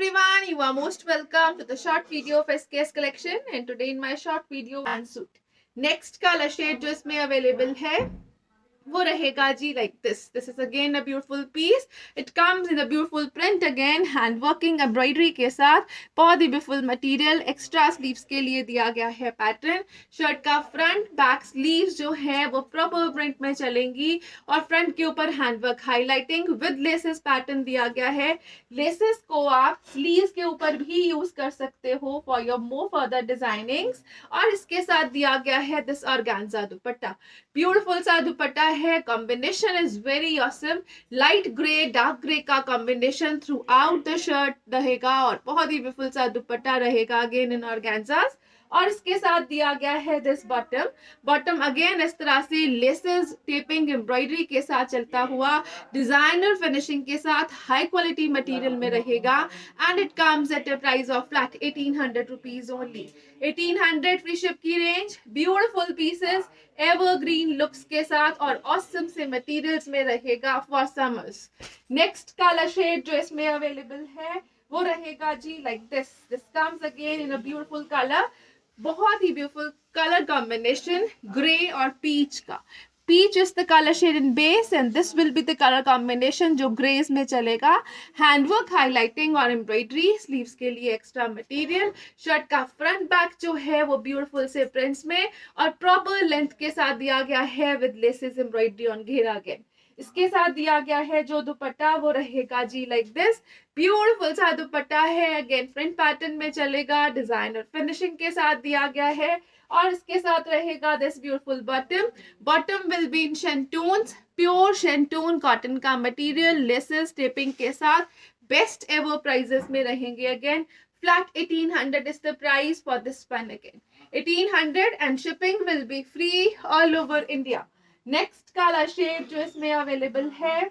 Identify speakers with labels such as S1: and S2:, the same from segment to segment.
S1: everyone, you are most welcome to the short video of SKS collection and today in my short video pantsuit. Next color shade जो इसमें available है वो रहेगा जी like this is again a beautiful piece. It comes in a beautiful print again, hand working embroidery के साथ बहुत ही beautiful material. Extra sleeves के लिए दिया गया है pattern. शर्ट का front back sleeves जो है वो proper print में चलेंगी और front के ऊपर hand work highlighting with laces pattern दिया गया है. Laces को आप sleeves के ऊपर भी use कर सकते हो for your more further designings और इसके साथ दिया गया है this organza दुपट्टा. Beautiful सा दुपट्टा है. Combination is very awesome. Light grey dark grey का combination throughout the shirt रहेगा और बहुत ही ब्यूटीफुल सा दुपट्टा रहेगा अगेन इन ऑर्गेन्जास और इसके साथ दिया गया है दिस बॉटम अगेन इस तरह से लेसेस टेपिंग एम्ब्रॉयडरी के साथ चलता हुआ डिजाइनर फिनिशिंग के साथ हाई क्वालिटी मटेरियल में रहेगा and it comes at a price of flat 1800 rupees only. 1800 free ship की range. Beautiful pieces evergreen looks के साथ और ऑसम से मटेरियल्स में रहेगा for summers. Next colour shade जो इसमें अवेलेबल है वो रहेगा जी like this comes again in a beautiful colour. बहुत ही ब्यूटीफुल कलर कॉम्बिनेशन ग्रे और पीच का. Peach is the color shade in base and this will be the color combination जो grays में चलेगा. Handwork highlighting और embroidery sleeves के लिए extra material. शर्ट का front back जो है वो beautiful से prints में और proper length के साथ दिया गया है with laces embroidery on घेरा again. इसके साथ दिया गया है जो दुपट्टा वो रहेगा जी लाइक दिस. ब्यूटीफुल सा दुपट्टा है अगेन फ्रंट पैटर्न में चलेगा. डिजाइनर फिनिशिंग के साथ दिया गया है और इसके साथ रहेगा this beautiful bottom will be in shantoons. Pure shantoon cotton का मटेरियल लेसेस टेपिंग के साथ बेस्ट एवर प्राइजेस में रहेंगे. Again flat 1800 is the price for this one again. 1800 and shipping will be free all over India. Next colour shade जो इसमें available है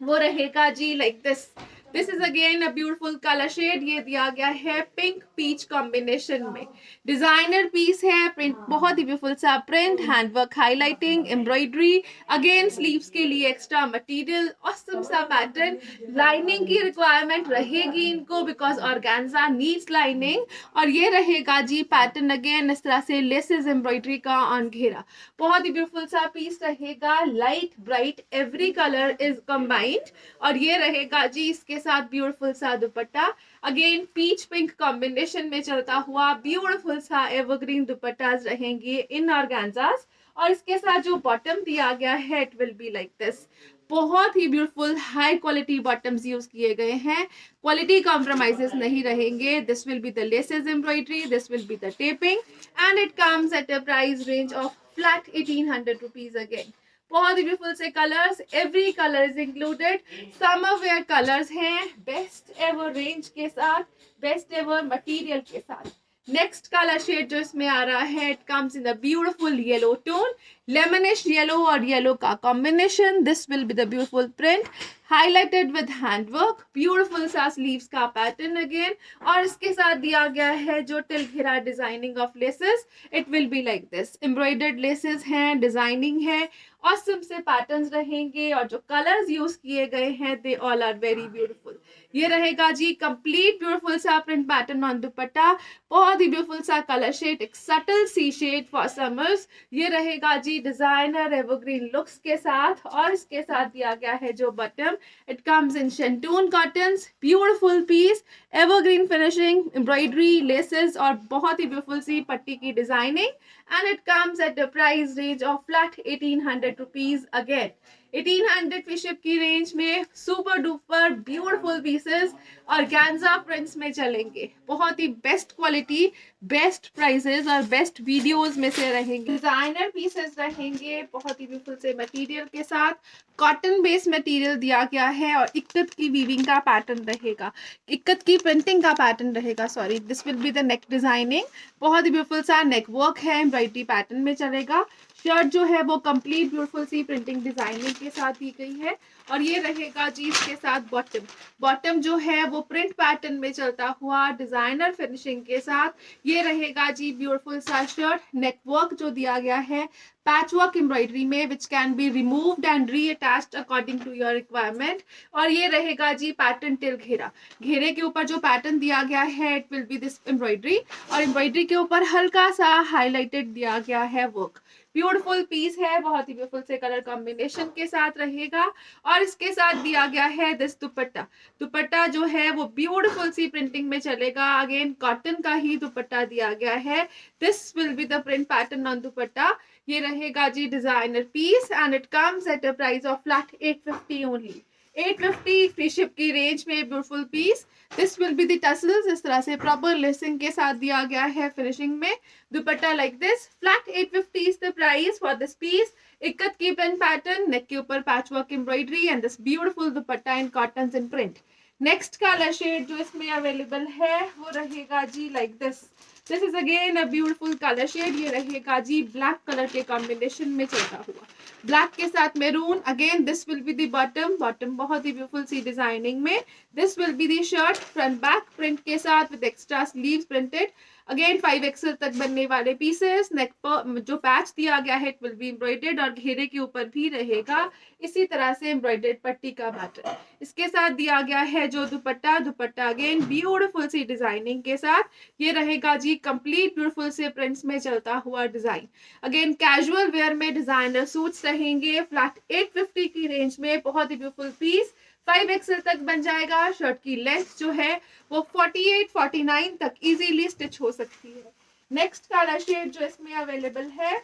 S1: वो रहेगा जी like this is again a beautiful colour shade. ये दिया गया है पिंक पीच कॉम्बिनेशन में. डिजाइनर पीस है. प्रिंट बहुत ही ब्यूटीफुल सा print. Handwork highlighting embroidery again sleeves के लिए एक्स्ट्रा मटेरियल ऑसम सा पैटर्न. लाइनिंग की रिक्वायरमेंट रहेगी इनको बिकॉज ऑर्गेन्जा नीड्स लाइनिंग और ये रहेगा जी पैटर्न अगेन इस तरह से लेसेस एम्ब्रॉयडरी का ऑन घेरा. बहुत ही ब्यूटीफुल सा पीस रहेगा. Light bright every colour is combined और ये रहेगा जी इसके साथ ब्यूटीफुल सा dupatta again peach pink combination में चलता हुआ ब्यूटीफुल सा एवरग्रीन दुपट्टास रहेंगे इन ऑर्गेन्जास और इसके साथ जो बॉटम दिया गया है it will be like this. बहुत ही beautiful high quality bottoms use किए गए हैं. क्वालिटी कॉम्प्रोमाइजेस नहीं रहेंगे. This will be the laces embroidery. This will be the taping and it comes at a price range of flat 1800 rupees again. बहुत ही beautiful से colours. Every colour is included. Summer wear colours हैं best ever range के साथ best ever material के साथ. Next colour shade जो इसमें आ रहा है it comes in a beautiful yellow tone. Lemonish yellow और येलो का combination. This will be the beautiful print highlighted with handwork. Beautiful सा स्लीव्स का पैटर्न अगेन और इसके साथ दिया गया है जो टिल घेरा designing of laces. It will be like this. Embroidered laces हैं. डिजाइनिंग है. ऑसम से पैटर्न्स रहेंगे और जो कलर्स यूज किए गए हैं they all are very beautiful. ये रहेगा जी कंप्लीट ब्यूटीफुल सा प्रिंट पैटर्न ऑन दुपट्टा. बहुत ही ब्यूटीफुल सा कलर शेड. एक सटल सी शेड फॉर समर्स. ये रहेगा जी डिजाइनर एवरग्रीन लुक्स के साथ और इसके साथ दिया गया है जो button. It comes in shantoon cottons. Beautiful piece evergreen finishing embroidery laces और बहुत ही ब्यूटीफुल सी पट्टी की designing and it comes at the price range of flat 1800 rupees again. 1800 free ship की रेंज में super duper beautiful pieces organza prints में चलेंगे. बहुत ही बेस्ट क्वालिटी बेस्ट प्राइसेस और बेस्ट वीडियोस में से रहेंगे. डिजाइनर पीसेस रहेंगे बहुत ही ब्यूटीफुल से मटेरियल के साथ. कॉटन बेस्ड मटेरियल दिया गया है और इक्कत की वीविंग का पैटर्न रहेगा. इक्कत की प्रिंटिंग का पैटर्न रहेगा. Sorry this will be the neck designing. बहुत ही ब्यूटीफुल सा नेक वर्क है. एम्ब्रॉयडरी पैटर्न में चलेगा. शर्ट जो है वो कंप्लीट ब्यूटीफुल सी प्रिंटिंग डिजाइनिंग के साथ दी गई है। और ये रहेगा जी इसके साथ बॉटम। बॉटम जो है वो प्रिंट पैटर्न में चलता हुआ डिजाइनर फिनिशिंग के साथ ये रहेगा जी ब्यूटीफुल सा शर्ट। नेक वर्क जो दिया गया है पैच वर्क एम्ब्रॉयडरी में which can be removed and reattached according to your requirement. और ये रहेगा जी पैटर्न टिल घेरा। घेरे के ऊपर जो पैटर्न दिया गया है it will B this embroidery, और एम्ब्रॉयडरी के ऊपर हल्का सा हाईलाइटेड दिया गया है वर्क। ब्यूटीफुल पीस है, बहुत ही ब्यूटीफुल से कलर कॉम्बिनेशन के साथ रहेगा। और इसके साथ दिया गया है दिस दुपट्टा। दुपट्टा जो है वो ब्यूटीफुल सी प्रिंटिंग में चलेगा। अगेन कॉटन का ही दुपट्टा दिया गया है। This will be the print pattern on dupatta. ये रहेगा जी designer piece and it comes at a price of flat 850 only. 850 free ship की रेंज में beautiful piece. This will be the tassels, इस तरह से प्रॉपर लेसिंग के साथ दिया गया है फिनिशिंग में। Dupatta like this. Flat 850 is the price for this piece. Ikat की प्रिंट पैटर्न, नेक के ऊपर patch work embroidery and this beautiful dupatta in cotton in print. Next colour shade जो इसमें अवेलेबल है वो रहेगा जी like this. This is again a beautiful colour shade. ये रहेगा जी ब्लैक कलर के कॉम्बिनेशन में चलता हुआ, ब्लैक के साथ maroon. Again this will be the bottom. Bottom बहुत ही ब्यूटीफुल सी डिजाइनिंग में। This will be the shirt front back print के साथ with extra sleeves printed. Again 5XL तक बनने वाले पीसेस। नेक पर जो पैच दिया गया है इट विल बी एम्ब्रॉयडर्ड और घेरे के ऊपर भी रहेगा इसी तरह से एम्ब्रॉयडर्ड पट्टी का पैटर्न। इसके साथ दिया गया है जो दुपट्टा। दुपट्टा अगेन ब्यूटीफुल सी डिजाइनिंग के साथ। ये रहेगा जी कंप्लीट ब्यूटीफुल से प्रिंट्स में चलता हुआ डिजाइन। अगेन कैजुअल वेयर में डिजाइनर सूट्स रहेंगे फ्लैट 850 की रेंज में। बहुत ही ब्यूटीफुल पीस 5XL तक बन जाएगा। शर्ट की लेंथ जो है वो 48-49 तक इजीली स्टिच हो सकती है। नेक्स्ट कलर शेड जो इसमें अवेलेबल है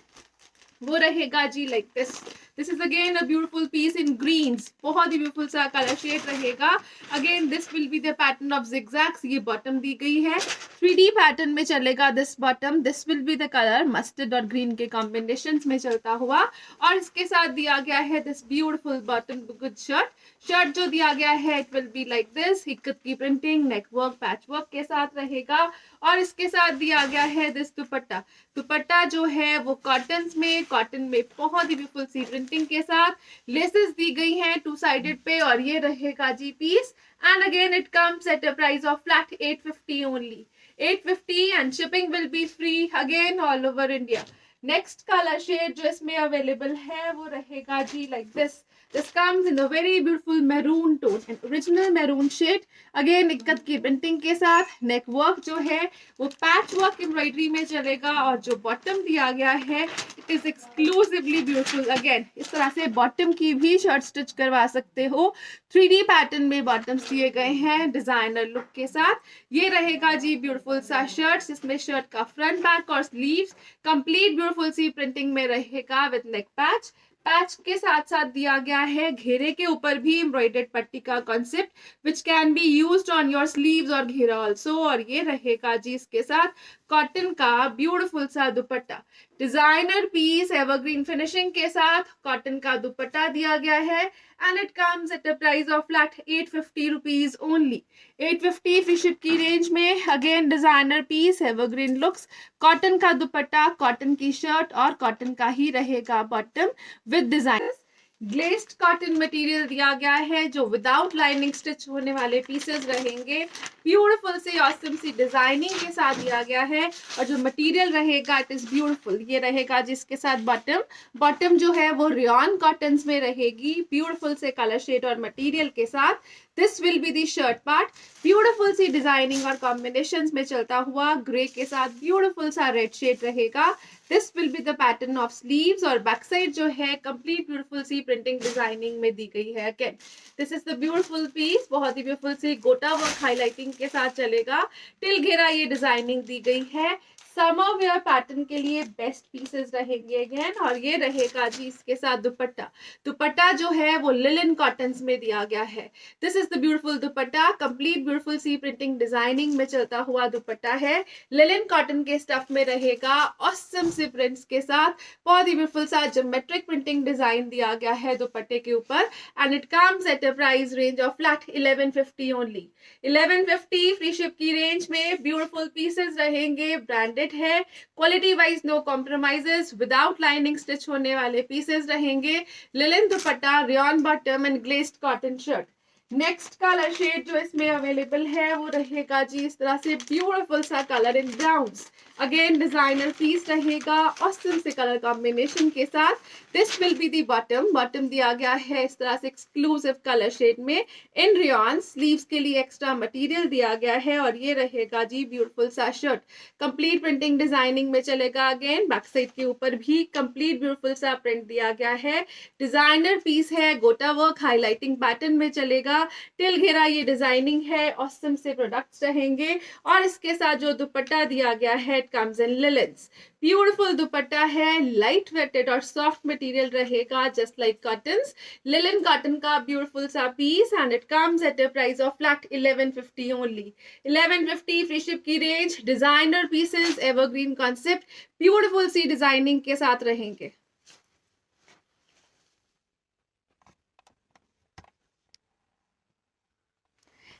S1: वो रहेगा जी like this. This is again a beautiful piece in greens. बहुत ही ब्यूटीफुल सा कलर शेड रहेगा। Again this will be the pattern of zigzags. ये बॉटम दी गई है 3D पैटर्न में चलेगा this bottom. This will be the colour mustard और ग्रीन के कॉम्बिनेशन में चलता हुआ। और इसके साथ दिया गया है this beautiful bottom good shirt. Shirt जो दिया गया है it will be like this. Ikat की printing, neck work, patch work के साथ रहेगा। और इसके साथ दिया गया है दिस दुपट्टा। दुपट्टा जो है वो कॉटन में बहुत ही ब्यूटीफुल सी प्रिंटिंग के साथ लेसेस दी गई हैं 2 साइडेड पे। और ये रहेगा जी piece and again it comes at a price of flat 850 only. 850 and shipping will be free again all over India. Next colour shade जो इसमें अवेलेबल है वो रहेगा जी like this. This comes in a very beautiful maroon tone, an original maroon shade. Again ikat की printing के साथ। नेक work जो है वो पैच वर्क एम्ब्रॉयडरी में चलेगा। और जो बॉटम दिया गया है it is exclusively beautiful. Again इस तरह से बॉटम की भी शर्ट स्टिच करवा सकते हो। 3D पैटर्न में बॉटम्स दिए गए हैं डिजाइनर लुक के साथ। ये रहेगा जी ब्यूटीफुल सा शर्ट जिसमें शर्ट का फ्रंट बैक और स्लीव्स कंप्लीट ब्यूटीफुल सी प्रिंटिंग में रहेगा विद नेक पैच। पैच के साथ साथ दिया गया है घेरे के ऊपर भी एम्ब्रॉयडर्ड पट्टी का concept which can be used on your sleeves और घेरा ऑल्सो। और ये रहेगा जी इसके साथ कॉटन का ब्यूटीफुल सा dupatta. Designer piece evergreen finishing के साथ कॉटन का दुपट्टा दिया गया है and it comes at a price of flat 850 rupees only. 850 free ship की रेंज में। Again designer piece evergreen looks, cotton का दुपट्टा, कॉटन की शर्ट और कॉटन का ही रहेगा bottom with design. Glazed cotton material दिया गया है जो विदाउट लाइनिंग स्टिच होने वाले पीसेस रहेंगे। ब्यूटीफुल सी ऑसम सी डिजाइनिंग के साथ दिया गया है। और जो मटेरियल रहेगा इट इज ब्यूटीफुल। ये रहेगा जिसके साथ बॉटम। बॉटम जो है वो रेयन कॉटन में रहेगी ब्यूटीफुल से कलर शेड और मटेरियल के साथ। This will be the shirt part. Beautiful सी डिजाइनिंग और कॉम्बिनेशन में चलता हुआ ग्रे के साथ ब्यूटीफुल सा रेड शेड रहेगा। This will be the pattern of sleeves. और बैक साइड जो है कंप्लीट ब्यूटीफुल सी प्रिंटिंग डिजाइनिंग में दी गई है। Again this is the beautiful piece. बहुत ही ब्यूटीफुल सी गोटा वर्क हाईलाइटिंग के साथ चलेगा। टिल घेरा ये डिजाइनिंग दी गई है। समर वेयर पैटर्न के लिए बेस्ट पीसेस रहेंगे अगेन। और ये रहेगा जी इसके साथ दुपट्टा। दुपट्टा जो है वो लिलन कॉटन में दिया गया है। This is the beautiful dupatta. Complete beautiful सी प्रिंटिंग डिजाइनिंग में चलता हुआ दुपट्टा है। लिलन कॉटन के स्टफ में रहेगा ऑसम से प्रिंट्स के साथ। बहुत ही ब्यूटीफुल सा ज्योमेट्रिक प्रिंटिंग डिजाइन दिया गया है दुपट्टे के ऊपर and it comes at a price range of flat 1150 only. 1150 free ship की रेंज में ब्यूटीफुल पीसेस रहेंगे। ब्रांडेड ब्रांडेड है, quality wise no compromises, without lining stitch होने वाले पीसेस रहेंगे, linen dupatta, rayon bottom and glazed cotton shirt. Next colour shade जो इसमें available है वो रहेगा जी इस तरह से ब्यूटीफुल सा colour in browns. Again designer piece रहेगा ऑसम से कलर कॉम्बिनेशन के साथ। This will be the bottom, bottom दिया गया है इस तरह से एक्सक्लूसिव कलर शेड में इन रेयॉन। स्लीव्स के लिए एक्स्ट्रा मटेरियल दिया गया है और ये रहेगा जी ब्यूटीफुल सा शर्ट। कंप्लीट प्रिंटिंग डिजाइनिंग में चलेगा। अगेन बैक साइड के ऊपर भी कंप्लीट ब्यूटीफुल सा प्रिंट दिया गया है। डिजाइनर पीस है, गोटा वर्क हाईलाइटिंग पैटर्न में चलेगा। टिल घेरा ये डिजाइनिंग है, ऑसम से प्रोडक्ट्स रहेंगे और इसके साथ जो दुपट्टा दिया गया है it comes in linens. Beautiful dupatta है, लाइट वेटेड और सॉफ्ट मटेरियल रहेगा just like cottons. Linen cotton का ब्यूटीफुल सा piece and it comes at a price of flat 1150 only. 1150 free ship की range. Designer pieces, evergreen concept, beautiful सी designing के साथ रहेंगे।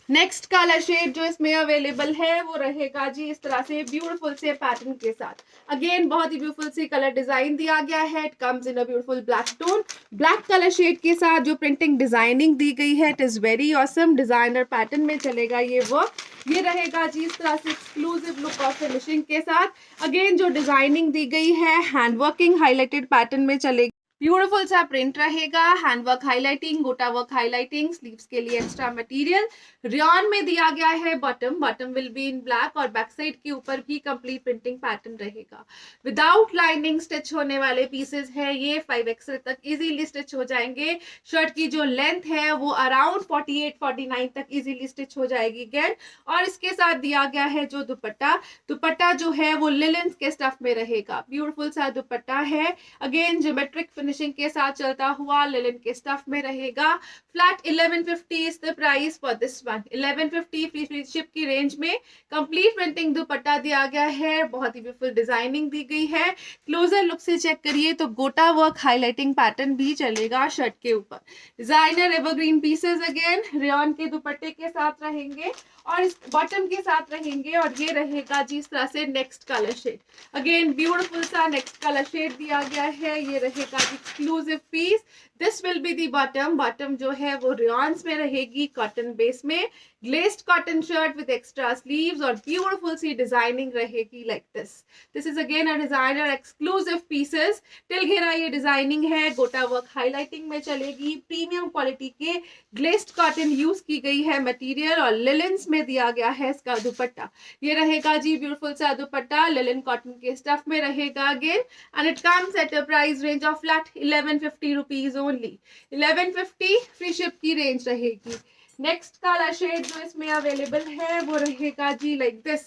S1: नेक्स्ट कलर शेड जो इसमें अवेलेबल है वो रहेगा जी इस तरह से ब्यूटीफुल से पैटर्न के साथ। अगेन बहुत ही ब्यूटीफुल सी कलर डिजाइन दिया गया है। It comes in a beautiful black tone. Black colour shade के साथ जो प्रिंटिंग डिजाइनिंग दी गई है it is very awesome. Designer pattern में चलेगा ये वर्क। ये रहेगा जी इस तरह से एक्सक्लूसिव लुक और फिनिशिंग के साथ। अगेन जो डिजाइनिंग दी गई है हैंड वर्किंग हाईलाइटेड पैटर्न में चलेगी। ब्यूटीफुल सा प्रिंट रहेगा, हैंडवर्क हाईलाइटिंग, गोटा वर्क हाईलाइटिंग, स्लीव्स के लिए एक्स्ट्रा मटेरियल। रेयॉन में दिया गया है bottom, bottom will be in black और बैक साइड के ऊपर भी कंप्लीट प्रिंटिंग पैटर्न रहेगा। विदाउट लाइनिंग स्टिच होने वाले पीसेस है ये। 5XL तक इजीली स्टिच हो जाएंगे। शर्ट की जो लेंथ है वो अराउंड 48-49 तक इजीली स्टिच हो जाएगी अगेन। और इसके साथ दिया गया है जो दुपट्टा, दुपट्टा जो है वो लिनन के स्टफ में रहेगा। ब्यूटीफुल सा दुपट्टा है, अगेन ज्योमेट्रिक फिनिशिंग के साथ चलता हुआ लिनन के स्टफ में रहेगा। Flat 1150 is the price for this one. 1150 free ship की रेंज में कंप्लीट प्रिंटिंग दुपट्टा दिया गया है। बहुत ही ब्यूटीफुल डिजाइनिंग दी गई है। क्लोजर लुक से चेक करिए तो गोटा वर्क हाईलाइटिंग पैटर्न भी चलेगा शर्ट के ऊपर। Designer evergreen pieces again rayon के दुपट्टे के साथ रहेंगे और इस बॉटम के साथ रहेंगे और ये रहेगा जी इस तरह से next colour shade. Again beautiful सा नेक्स्ट कलर शेड दिया गया है। ये रहेगा जी exclusive piece. This will be the bottom, bottom जो है वो रेयॉन्स में रहेगी कॉटन बेस में। Glazed cotton shirt with extra sleeves और ब्यूटीफुल सी डिजाइनिंग रहेगी like this. This is again a designer exclusive pieces. Till घेरा ये डिजाइनिंग है, गोटा वर्क हाईलाइटिंग में चलेगी। प्रीमियम क्वालिटी के ग्लेज्ड कॉटन यूज की गई है मटेरियल और लिनन्स में दिया गया है इसका दुपट्टा। ये रहेगा जी ब्यूटीफुल सा दुपट्टा, लिनन कॉटन के स्टफ में रहेगा again and it comes at a price range of flat 1150 rupees only. 1150 free ship की रेंज रहेगी। नेक्स्ट कलर शेड जो इसमें अवेलेबल है वो रहेगा जी like this.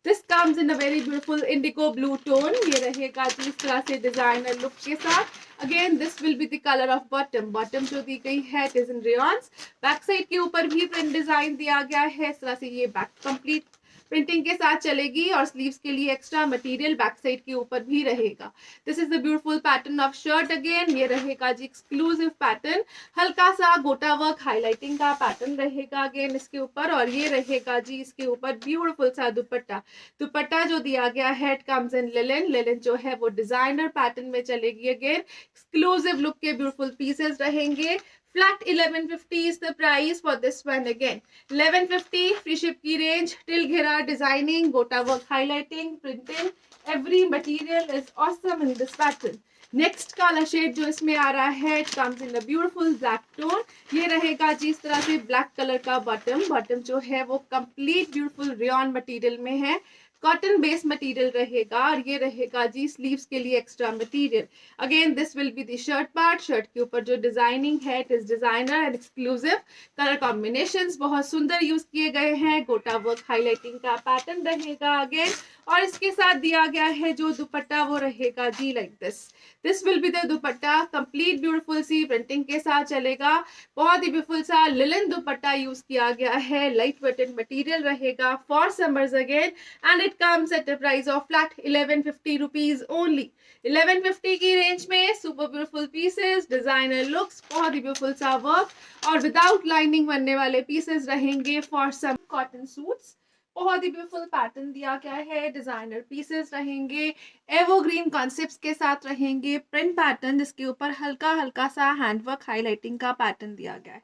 S1: This comes in a very beautiful indigo blue tone. ये रहेगा जी इस तरह से डिजाइनर लुक के साथ। Again this will be the colour of bottom, bottom जो दी गई है it is in rayons. Back side के ऊपर भी प्रिंट डिजाइन दिया गया है इस तरह से। ये बैक कंप्लीट प्रिंटिंग के साथ चलेगी और स्लीव्स के लिए एक्स्ट्रा मटेरियल बैक साइड के ऊपर भी रहेगा। This is the beautiful pattern of shirt again. ये रहेगा जी एक्सक्लूसिव पैटर्न, हल्का सा गोटा वर्क हाईलाइटिंग का पैटर्न रहेगा अगेन इसके ऊपर और ये रहेगा जी इसके ऊपर ब्यूटीफुल सा दुपट्टा। दुपट्टा जो दिया गया है it comes in linen, linen जो है वो डिजाइनर पैटर्न में चलेगी अगेन। एक्सक्लूसिव लुक के ब्यूटीफुल पीसेस रहेंगे। Flat 1150 is the price for this one again. 1150 free ship की range. Till घेरा designing, gota work highlighting, printing, every material is awesome in this pattern. Next colour shade जो इसमें आ रहा है it comes in a beautiful black tone. ये रहेगा जी इस तरह से ब्लैक कलर का बॉटम, बॉटम जो है वो कंप्लीट ब्यूटीफुल रेयॉन मटेरियल में है। कॉटन बेस मटेरियल रहेगा और ये रहेगा जी स्लीव्स के लिए extra material. Again this will be the shirt part. Shirt के ऊपर जो डिजाइनिंग है it is designer and exclusive. Colour combinations बहुत सुंदर यूज किए गए हैं। गोटा वर्क हाईलाइटिंग का पैटर्न रहेगा अगेन और इसके साथ दिया गया है जो दुपट्टा वो रहेगा जी like this. This will be the dupatta, complete beautiful सी प्रिंटिंग के साथ चलेगा। बहुत ही ब्यूटीफुल सा लिनन दुपट्टा यूज किया गया है। लाइट वेटेड मटेरियल रहेगा for summers again and it comes at a price of flat 1150 rupees only. 1150 की रेंज में super beautiful pieces, designer looks, बहुत ही ब्यूटीफुल सा वर्क और विदाउट लाइनिंग बनने वाले पीसेस रहेंगे फॉर सम कॉटन सूट्स। बहुत ही ब्यूटीफुल पैटर्न दिया गया है, डिजाइनर पीसेस रहेंगे, एवरग्रीन कॉन्सेप्ट्स के साथ रहेंगे, प्रिंट पैटर्न जिसके ऊपर हल्का हल्का सा हैंडवर्क हाईलाइटिंग का पैटर्न दिया गया है।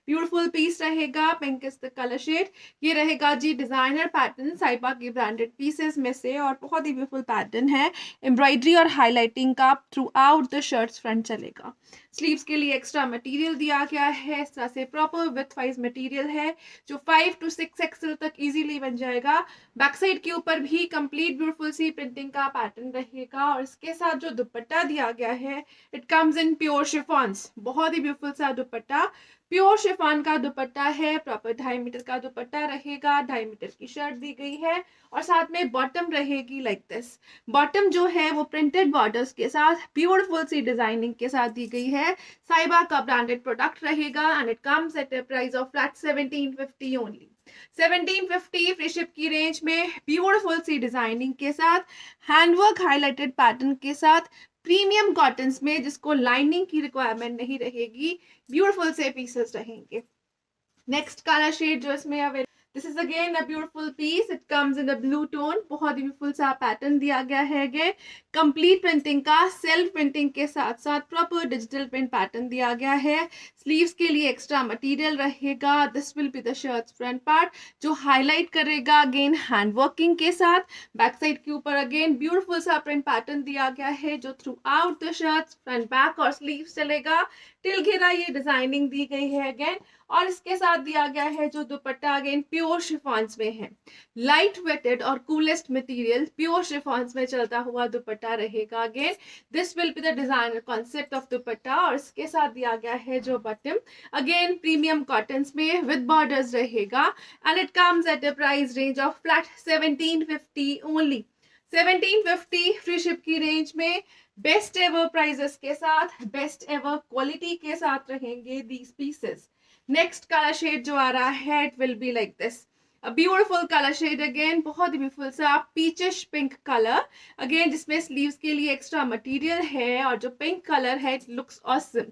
S1: ब्यूटीफुल पीस रहेगा, pink is the colour shade. ये रहेगा जी डिजाइनर पैटर्न साइबा की ब्रांडेड पीसेस में से, और बहुत ही ब्यूटीफुल पैटर्न है, एम्ब्रॉयडरी और हाईलाइटिंग का through out the shirts front चलेगा। स्लीव्स के लिए एक्स्ट्रा मटेरियल दिया गया है, इस तरह से प्रॉपर विथ वाइज मटेरियल है जो 5 to 6 एक्सेल तक इजीली बन जाएगा। बैक साइड के ऊपर भी कंप्लीट ब्यूटीफुल सी प्रिंटिंग का पैटर्न रहेगा, और इसके साथ जो दुपट्टा दिया गया है इट कम्स इन प्योर शिफॉन्स। बहुत ही ब्यूटीफुल सा दुपट्टा, प्योर शिफॉन का दुपट्टा है, प्रॉपर 2.5 मीटर का दुपट्टा रहेगा, 2.5 मीटर की शर्ट दी गई है, और साथ में बॉटम रहेगी लाइक दिस। बॉटम जो है वो प्रिंटेड बॉर्डर्स के साथ ब्यूटीफुल सी डिजाइनिंग के साथ दी गई है, साइबा का ब्रांडेड प्रोडक्ट रहेगा, and it comes at a price of flat 1750 only. 1750 free ship की रेंज में ब्यूटीफुल सी डिजाइनिंग के साथ, हैंडवर्क हाईलाइटेड पैटर्न के साथ, प्रीमियम कॉटन्स में जिसको लाइनिंग की रिक्वायरमेंट नहीं रहेगी, ब्यूटीफुल से पीसेस रहेंगे। नेक्स्ट कलर शेड जो इसमें available, this is again a beautiful piece, it comes in the blue tone. बहुत ही ब्यूटीफुल सा पैटर्न दिया गया है, अगेन कंप्लीट प्रिंटिंग का, सेल्फ प्रिंटिंग के साथ साथ प्रॉपर डिजिटल प्रिंट पैटर्न दिया गया है। स्लीव्स के लिए एक्स्ट्रा मटेरियल रहेगा, this will be the shirts front part जो हाईलाइट करेगा अगेन हैंड वर्किंग के साथ। बैक साइड के ऊपर अगेन ब्यूटीफुल सा प्रिंट पैटर्न दिया गया है जो throughout the shirts front back और स्लीव्स चलेगा। टिल घेरा ये डिजाइनिंग दी गई है अगेन, और इसके साथ दिया गया है जो दुपट्टा अगेन प्योर शिफॉन्स में है, लाइट वेटेड और कूलेस्ट मटेरियल प्योर शिफॉन्स में चलता हुआ दुपट्टा रहेगा। Again this will be the designer concept of दुपट्टा, और इसके साथ दिया गया है जो बॉटम अगेन प्रीमियम कॉटन्स में विद बॉर्डर्स रहेगा, and it comes at a price range of flat 1750 only. 1750 free ship की रेंज में बेस्ट एवर प्राइजेस के साथ, बेस्ट एवर क्वालिटी के साथ रहेंगे these pieces. Next colour shade जो आ रहा है it will be like this, a beautiful colour shade again, बहुत ही ब्यूटीफुल सा पीचिश पिंक कलर अगेन, जिसमें स्लीव्स के लिए एक्स्ट्रा मटेरियल है, और जो पिंक कलर है it looks awesome.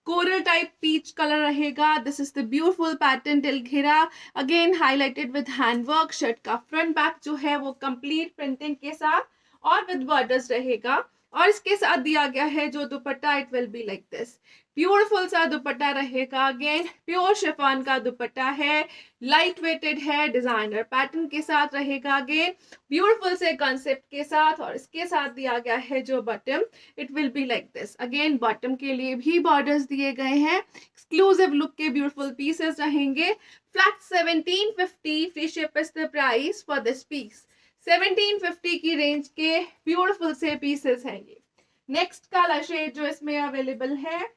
S1: Coral type peach colour रहेगा, this is the beautiful pattern till घेरा again highlighted with handwork. Shirt का फ्रंट बैक जो है वो कंप्लीट प्रिंटिंग के साथ और विद बॉर्डर्स रहेगा, और इसके साथ दिया गया है जो दुपट्टा it will be like this, beautiful सा दुपट्टा रहेगा अगेन, प्योर शिफॉन का दुपट्टा है, लाइट वेटेड है, डिजाइनर पैटर्न के साथ रहेगा अगेन ब्यूटीफुल से कॉन्सेप्ट के साथ, और इसके साथ दिया गया है जो bottom it will be like this. Again bottom के लिए भी बॉर्डर्स दिए गए हैं, एक्सक्लूसिव लुक के ब्यूटीफुल पीसेस रहेंगे। Flat 1750 free ship is the price for this piece. 1750 की रेंज के ब्यूटीफुल से पीसेस हैं ये। नेक्स्ट कलर शेड जो इसमें अवेलेबल है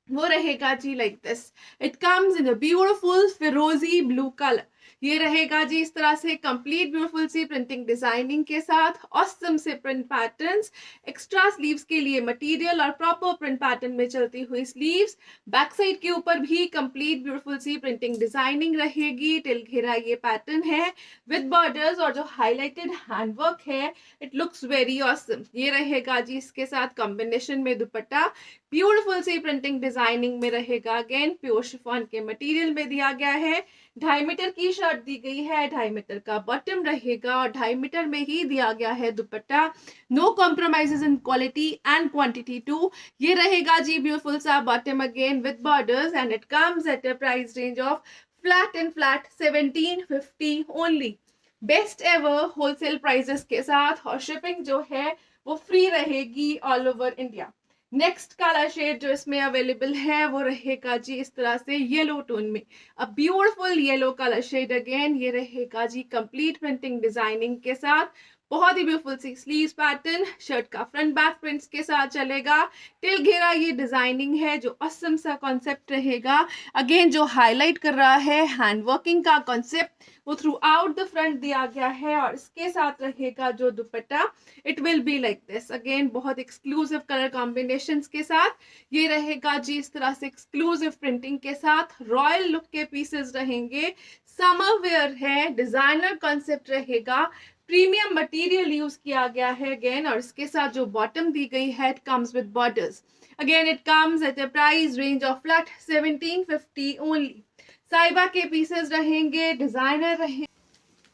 S1: वो रहेगा जी like this, it comes in a beautiful फिरोजी ब्लू कलर। ये रहेगा जी इस तरह से कंप्लीट ब्यूटीफुल सी प्रिंटिंग डिजाइनिंग के साथ, ऑसम से प्रिंट पैटर्न्स, एक्स्ट्रा स्लीव्स के लिए मटेरियल और प्रॉपर प्रिंट पैटर्न में चलती हुई स्लीव्स। बैक साइड के ऊपर भी कंप्लीट ब्यूटीफुल सी प्रिंटिंग डिजाइनिंग रहेगी, टिल घेरा ये पैटर्न है विद बॉर्डर्स, और जो हाईलाइटेड हैंडवर्क है इट लुक्स वेरी ऑसम। ये रहेगा जी इसके साथ कॉम्बिनेशन में दुपट्टा, ब्यूटीफुल सी प्रिंटिंग डिजाइनिंग में रहेगा अगेन, प्योर शिफॉन के मटेरियल में दिया गया है। 2.5 मीटर की शर्ट दी गई है, 2.5 मीटर का बॉटम रहेगा, और 2.5 मीटर में ही दिया गया है dupatta. No compromises in quality and quantity too. ये रहेगा जी ब्यूटीफुल सा bottom again with borders, and it comes at a price range of flat 1750 only. Best ever wholesale prices के साथ, और शिपिंग जो है वो फ्री रहेगी all over India. Next colour shade जो इसमें अवेलेबल है वो रहेगा जी इस तरह से येलो टोन में, a beautiful yellow colour shade again. ये रहेगा जी कंप्लीट प्रिंटिंग डिजाइनिंग के साथ, बहुत ही ब्यूटीफुल सी स्लीव्स पैटर्न, शर्ट का फ्रंट बैक प्रिंट्स के साथ चलेगा। टिल घेरा ये डिजाइनिंग है जो असम सा कॉन्सेप्ट रहेगा, अगेन जो हाईलाइट कर रहा है हैंड वर्किंग का कॉन्सेप्ट वो थ्रू आउट द फ्रंट दिया गया है, और इसके साथ रहेगा जो दुपट्टा it will be like this again, बहुत एक्सक्लूसिव कलर कॉम्बिनेशंस के साथ। ये रहेगा जी इस तरह से एक्सक्लूसिव प्रिंटिंग के साथ, रॉयल लुक के पीसेस रहेंगे, समर वेयर है, डिजाइनर कॉन्सेप्ट रहेगा, प्रीमियम मटेरियल यूज किया गया है अगेन, और इसके साथ जो बॉटम दी गई है it comes with borders. Again it comes at a price range of flat 1750 only. साइबा के पीसेस रहेंगे, डिजाइनर रहेंगे,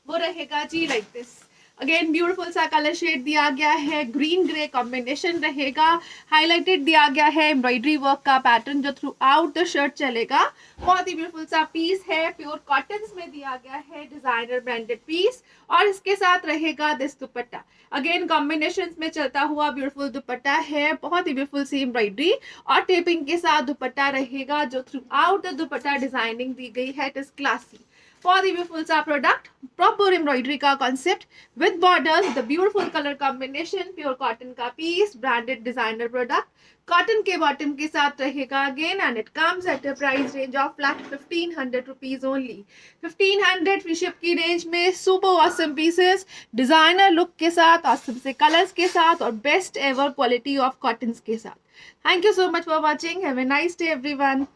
S1: वो रहेगा जी लाइक दिस। अगेन ब्यूटीफुल सा कलर शेड दिया गया है, ग्रीन ग्रे कॉम्बिनेशन रहेगा, हाईलाइटेड दिया गया है एम्ब्रॉयडरी वर्क का पैटर्न जो थ्रू आउट द शर्ट चलेगा। बहुत ही ब्यूटीफुल सा पीस है, प्योर कॉटन में दिया गया है, डिजाइनर ब्रांडेड पीस। और इसके साथ रहेगा दिस दुपट्टा, अगेन कॉम्बिनेशन में चलता हुआ ब्यूटीफुल दुपट्टा है, बहुत ही ब्यूटीफुल सी एम्ब्रॉयडरी और टेपिंग के साथ दुपट्टा रहेगा जो throughout the dupatta designing दी गई है। इट इज क्लासी, बहुत ही ब्यूटीफुल सा प्रोडक्ट, प्रॉपर एम्ब्रॉयडरी का concept with borders, the beautiful colour combination, pure cotton का piece, branded designer product, cotton के बॉटम के साथ रहेगा again, and it comes at a price range of flat 1500 rupees only. 1500 free ship की range में super awesome pieces, designer look के साथ, awesome से कलर्स के साथ और best ever quality of cotton के साथ। Thank you so much for watching, have a nice day everyone.